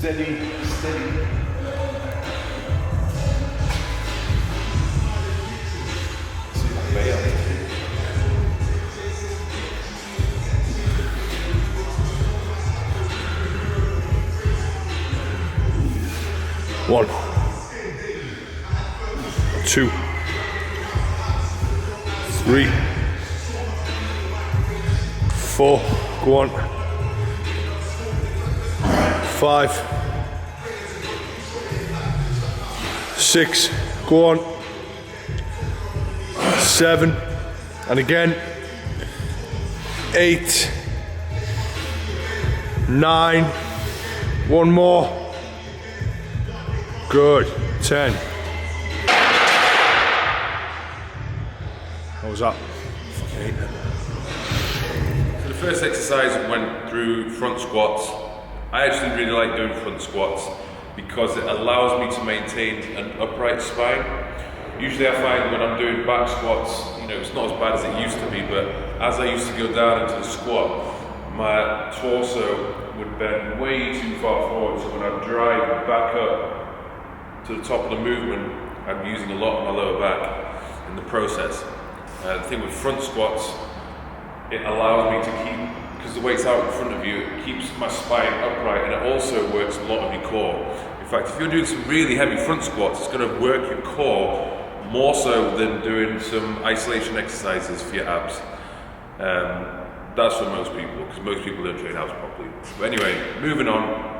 Steady, steady. One, two, three, four, go on, 5, 6, go on, 7, and again, 8, 9, one more, good, 10. What was that? Okay. So the first exercise went through front squats. I actually really like doing front squats because it allows me to maintain an upright spine. Usually I find when I'm doing back squats, you know, it's not as bad as it used to be, but as I used to go down into the squat, my torso would bend way too far forward, so when I drive back up to the top of the movement, I'm using a lot of my lower back in the process. The thing with front squats, it allows me to keep, because the weight's out in front of you, it keeps my spine upright, and it also works a lot of your core. In fact, if you're doing some really heavy front squats, it's going to work your core more so than doing some isolation exercises for your abs. That's for most people, because most people don't train abs properly. But anyway, moving on.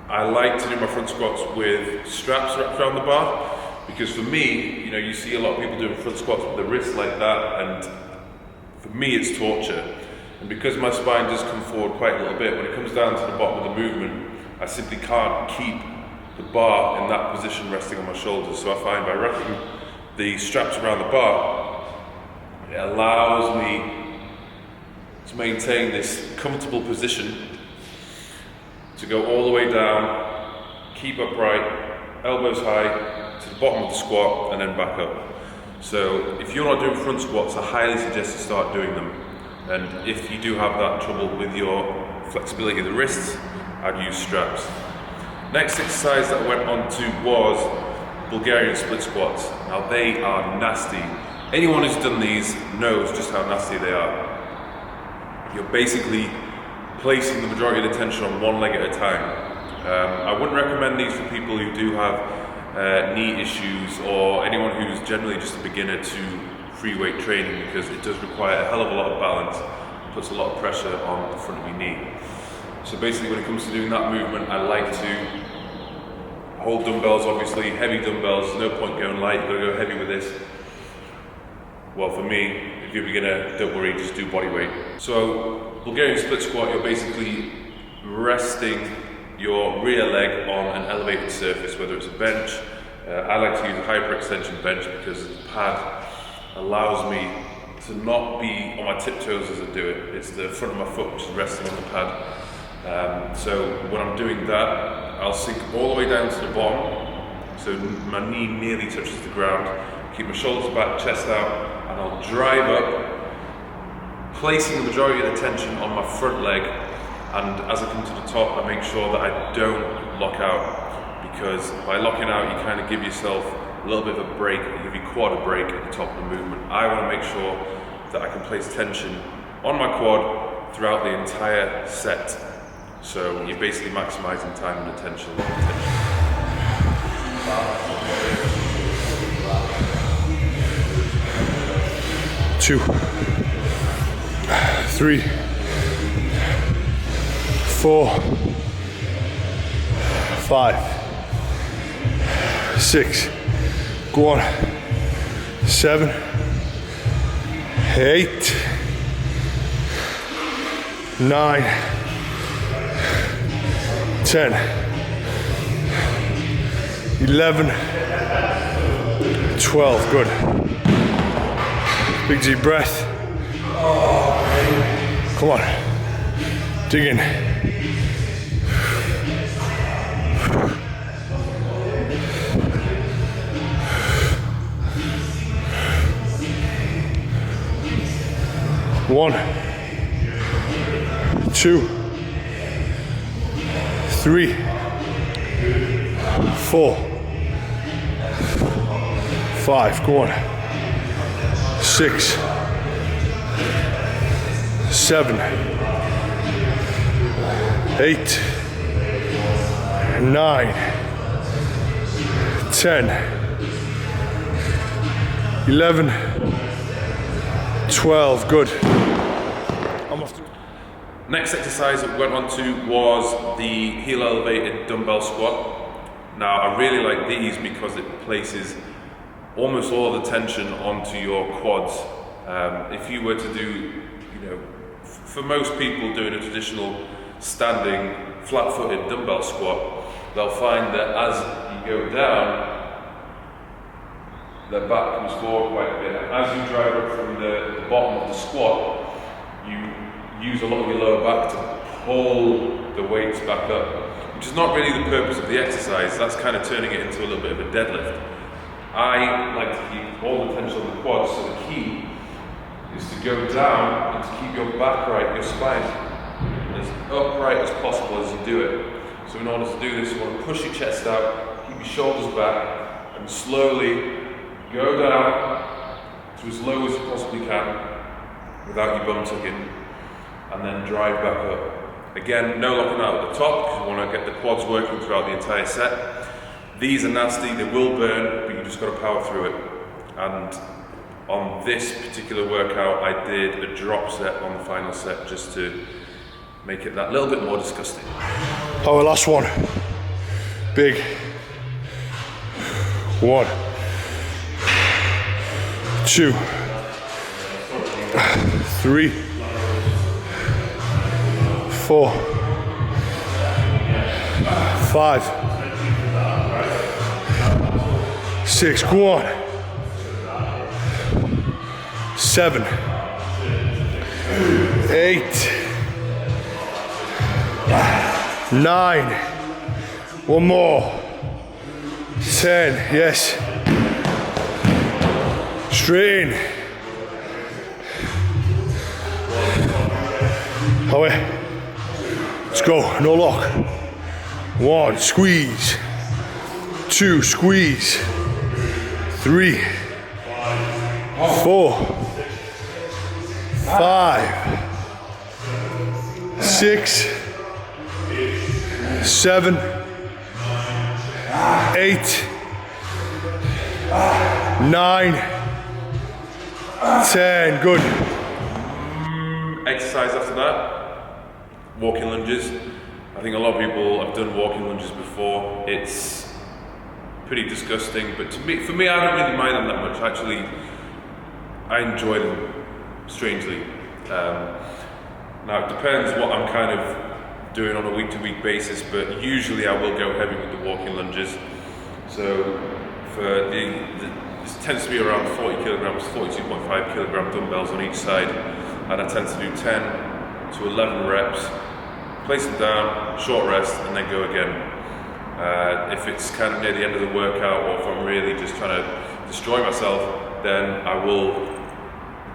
I like to do my front squats with straps wrapped around the bar, because for me, you know, you see a lot of people doing front squats with the wrists like that, and for me it's torture. And because my spine does come forward quite a little bit, when it comes down to the bottom of the movement, I simply can't keep the bar in that position resting on my shoulders. So I find by wrapping the straps around the bar, it allows me to maintain this comfortable position, to go all the way down, keep upright, elbows high, to the bottom of the squat, and then back up. So if you're not doing front squats, I highly suggest you start doing them. And if you do have that trouble with your flexibility of the wrists, I'd use straps. Next exercise that I went on to was Bulgarian split squats. Now they are nasty. Anyone who's done these knows just how nasty they are. You're basically placing the majority of the tension on one leg at a time. I wouldn't recommend these for people who do have knee issues, or anyone who's generally just a beginner to free weight training, because it does require a hell of a lot of balance, puts a lot of pressure on the front of your knee. So basically when it comes to doing that movement, I like to hold dumbbells, obviously, heavy dumbbells. There's no point going light, you've got to go heavy with this. Well, for me, if you're a beginner, don't worry, just do body weight. So Bulgarian split squat, you're basically resting your rear leg on an elevated surface, whether it's a bench. I like to use a hyperextension bench because the pad allows me to not be on my tiptoes as I do it. It's the front of my foot which is resting on the pad. So when I'm doing that, I'll sink all the way down to the bottom, so my knee nearly touches the ground. Keep my shoulders back, chest out, and I'll drive up, placing the majority of the tension on my front leg. And as I come to the top, I make sure that I don't lock out, because by locking out, you kind of give yourself a little bit of a break, you give your quad a break at the top of the movement. I want to make sure that I can place tension on my quad throughout the entire set. So you're basically maximizing time and attention. 2, 3, 4, 5, 6, go on, 7, 8, 9, 10, 11, 12, good. Big deep breath. Come on, dig in. One, 2, 3, 4, 5, go on. 6, 7, 8, 9, 10, 11, 12, good. Next exercise that we went on to was the heel elevated dumbbell squat. Now I really like these because it places almost all the tension onto your quads. If you were to do, for most people doing a traditional standing flat-footed dumbbell squat, they'll find that as you go down, their back comes forward quite a bit. As you drive up from the bottom of the squat, you use a lot of your lower back to pull the weights back up, which is not really the purpose of the exercise. That's kind of turning it into a little bit of a deadlift. I like to keep all the tension on the quads, so the key is to go down and to keep your back right, your spine, as upright as possible as you do it. So in order to do this, you want to push your chest out, keep your shoulders back, and slowly go down to as low as you possibly can without your bum tucking, and then drive back up. Again, no locking out at the top because you want to get the quads working throughout the entire set. These are nasty, they will burn, but you just got to power through it. And on this particular workout, I did a drop set on the final set just to make it that little bit more disgusting. Our last one. Big. 1, 2, 3, 4, 5, 6, go on. 7, 8, 9, one more. 10, yes. Straight in. Away. Let's go, no lock. 1, squeeze. 2, squeeze. 3, 4, 5, 6, 7, 8, 9, 10, good. Exercise after that, walking lunges. I think a lot of people have done walking lunges before. It's pretty disgusting, but for me, I don't really mind them that much. Actually, I enjoy them, strangely. Now it depends what I'm kind of doing on a week-to-week basis, but usually I will go heavy with the walking lunges. So for this tends to be around 40 kilograms, 42.5 kilogram dumbbells on each side, and I tend to do 10 to 11 reps, place them down, short rest, and then go again. If it's kind of near the end of the workout, or if I'm really just trying to destroy myself, then I will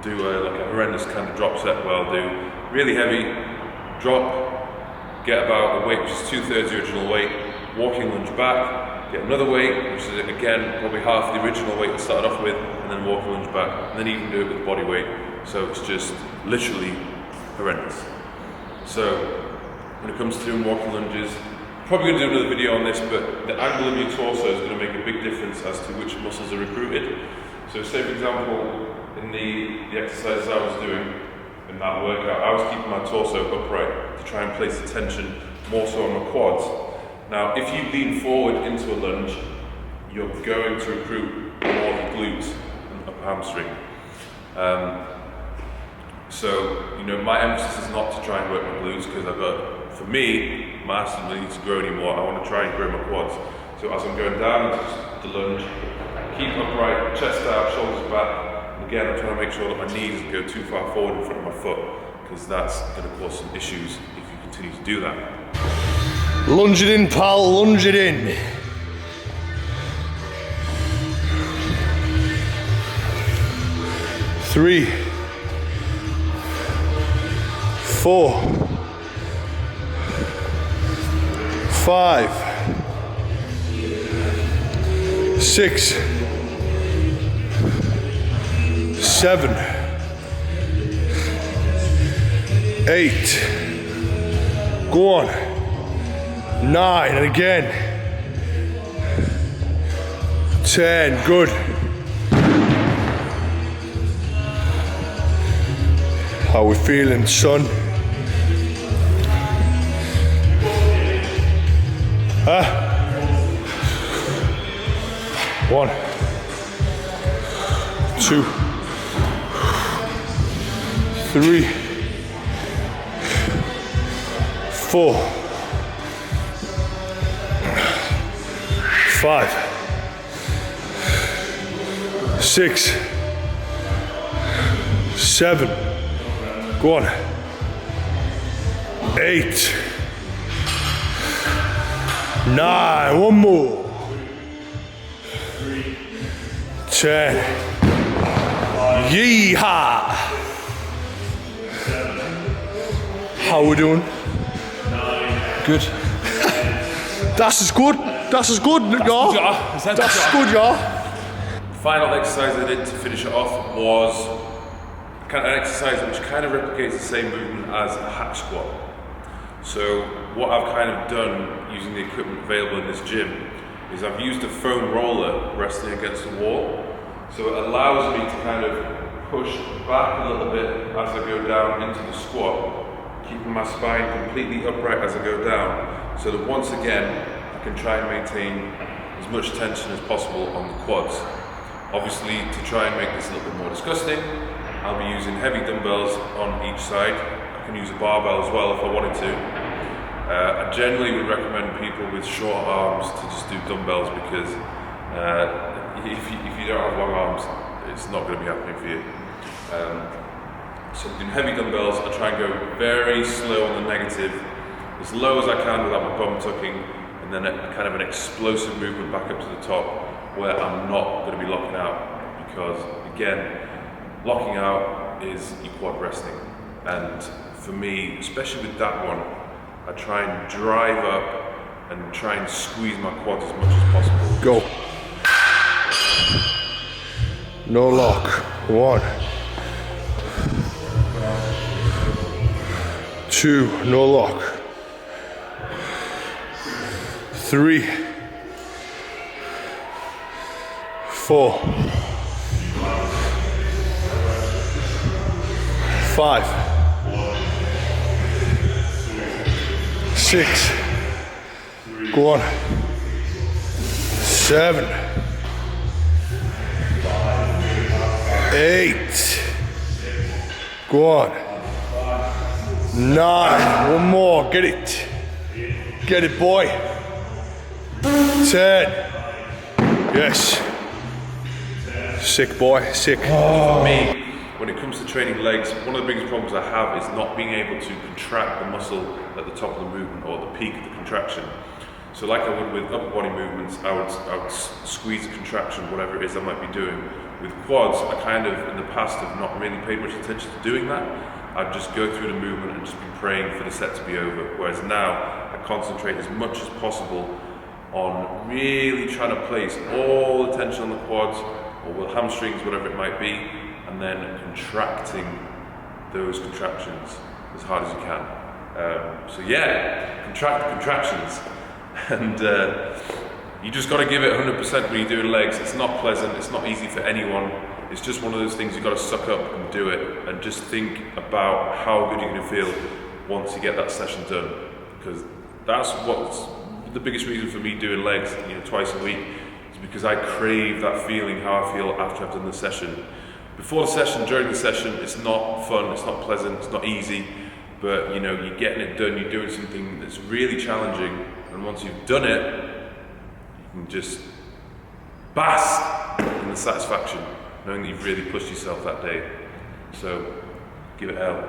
do like a horrendous kind of drop set where I'll do really heavy, drop, get about a weight which is 2/3 the original weight, walking lunge back, get another weight, which is again probably half the original weight to start off with, and then walking lunge back, and then even do it with body weight. So it's just literally horrendous. So when it comes to doing walking lunges, probably going to do another video on this, but the angle of your torso is going to make a big difference as to which muscles are recruited. So say for example, in the exercises I was doing in that workout, I was keeping my torso upright to try and place the tension more so on my quads. Now, if you lean forward into a lunge, you're going to recruit more of the glutes and upper hamstring. So, my emphasis is not to try and work my glutes because for me, my ass doesn't really need to grow anymore. I want to try and grow my quads. So as I'm going down into the lunge, keep upright, chest out, shoulders back. And again, I'm trying to make sure that my knee doesn't go too far forward in front of my foot, because that's going to cause some issues if you continue to do that. Lunge it in, pal, lunge it in. Three, 4, 5, 6, 7, 8. Go on. 9, and again. 10, good. How we feeling, son? Huh? 1, 2, 3, 4, 5, 6, 7. Go on. 8, 9. One more. 10. Yeehaw! How we doing? Good. Das ist gut. Das ist gut, ja. Das ist gut, ja. Final exercise I did to finish it off was kind of an exercise which kind of replicates the same movement as a hack squat. So what I've kind of done using the equipment available in this gym is I've used a foam roller resting against the wall. So it allows me to kind of push back a little bit as I go down into the squat, keeping my spine completely upright as I go down, so that once again I can try and maintain as much tension as possible on the quads. Obviously, to try and make this a little bit more disgusting, I'll be using heavy dumbbells on each side. I can use a barbell as well if I wanted to. I generally would recommend people with short arms to just do dumbbells because if you don't have long arms, it's not going to be happening for you. So in heavy dumbbells, I try and go very slow on the negative, as low as I can without my bum tucking, and then a kind of an explosive movement back up to the top where I'm not going to be locking out, because again, locking out is your quad resting. And for me, especially with that one, I try and drive up and try and squeeze my quads as much as possible. Go. No lock. 1, 2, no lock. 3, 4, 5, 6. Go on. 7, 8. Go on. 9. One more. Get it. Get it, boy. 10. Yes. Sick, boy. Sick. For me, when it comes to training legs, one of the biggest problems I have is not being able to contract the muscle at the top of the movement or the peak of the contraction. So like I would with upper body movements, I would squeeze the contraction, whatever it is I might be doing. With quads, I kind of, in the past, have not really paid much attention to doing that. I'd just go through the movement and just be praying for the set to be over. Whereas now, I concentrate as much as possible on really trying to place all the tension on the quads, or the hamstrings, whatever it might be, and then contracting those contractions as hard as you can. So yeah, contract the contractions. And you just got to give it 100% when you're doing legs. It's not pleasant, it's not easy for anyone. It's just one of those things you've got to suck up and do it, and just think about how good you're going to feel once you get that session done. Because that's what's the biggest reason for me doing legs, twice a week, is because I crave that feeling, how I feel after I've done the session. Before the session, during the session, it's not fun, it's not pleasant, it's not easy, but you're getting it done, you're doing something that's really challenging, and once you've done it, you can just bask in the satisfaction, knowing that you've really pushed yourself that day. So, give it hell.